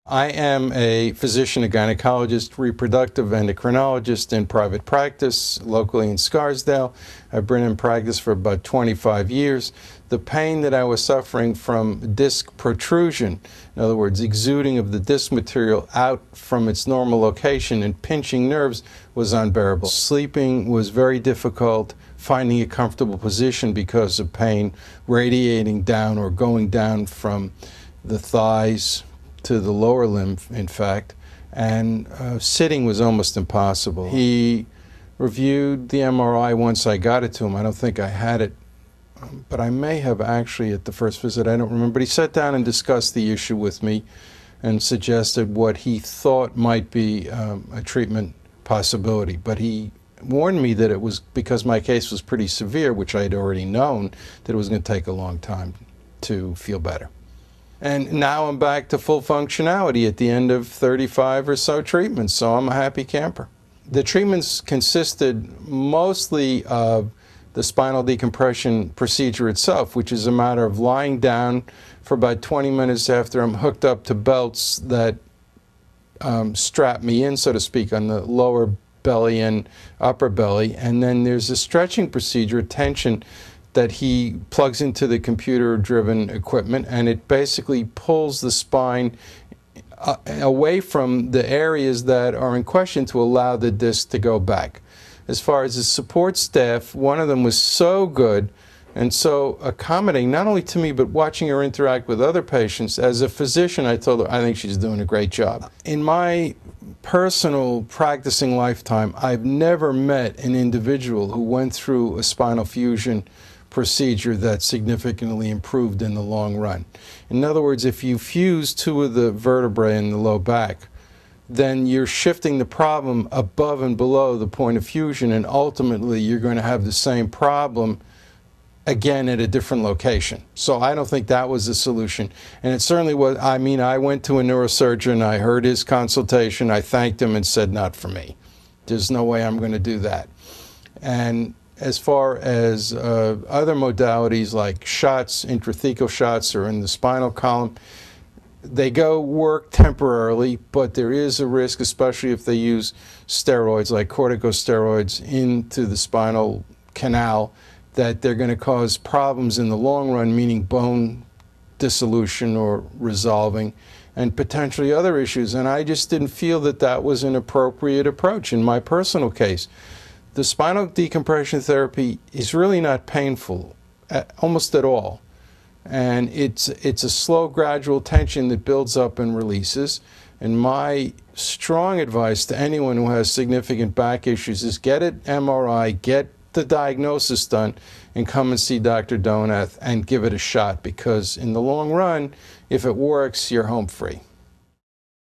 I am a physician, a gynecologist, reproductive endocrinologist in private practice locally in Scarsdale. I've been in practice for about 25 years. The pain that I was suffering from disc protrusion, in other words, exuding of the disc material out from its normal location and pinching nerves, was unbearable. Sleeping was very difficult, finding a comfortable position because of pain radiating down or going down from the thighs to the lower limb, in fact, and sitting was almost impossible. He reviewed the MRI once I got it to him. I don't think I had it, but I may have actually at the first visit, I don't remember. But he sat down and discussed the issue with me and suggested what he thought might be a treatment possibility. But he warned me that it was because my case was pretty severe, which I had already known, that it was going to take a long time to feel better. And now I'm back to full functionality at the end of 35 or so treatments, so I'm a happy camper. The treatments consisted mostly of the spinal decompression procedure itself, which is a matter of lying down for about 20 minutes after I'm hooked up to belts that strap me in, so to speak, on the lower belly and upper belly. And then there's a stretching procedure, tension, that he plugs into the computer-driven equipment, and it basically pulls the spine away from the areas that are in question to allow the disc to go back. As far as the support staff, one of them was so good and so accommodating, not only to me, but watching her interact with other patients. As a physician, I told her, I think she's doing a great job. In my personal practicing lifetime, I've never met an individual who went through a spinal fusion procedure that significantly improved in the long run. In other words, if you fuse two of the vertebrae in the low back, then you're shifting the problem above and below the point of fusion, and ultimately you're going to have the same problem again at a different location. So I don't think that was the solution. And it certainly was. I mean, I went to a neurosurgeon, I heard his consultation, I thanked him and said, not for me. There's no way I'm going to do that. And as far as other modalities like shots, intrathecal shots, or in the spinal column, they work temporarily, but there is a risk, especially if they use steroids like corticosteroids into the spinal canal, that they're going to cause problems in the long run, meaning bone dissolution or resolving, and potentially other issues. And I just didn't feel that that was an appropriate approach in my personal case. The spinal decompression therapy is really not painful, almost at all. And it's a slow, gradual tension that builds up and releases. And my strong advice to anyone who has significant back issues is get an MRI, get the diagnosis done, and come and see Dr. Donath and give it a shot, because in the long run, if it works, you're home free.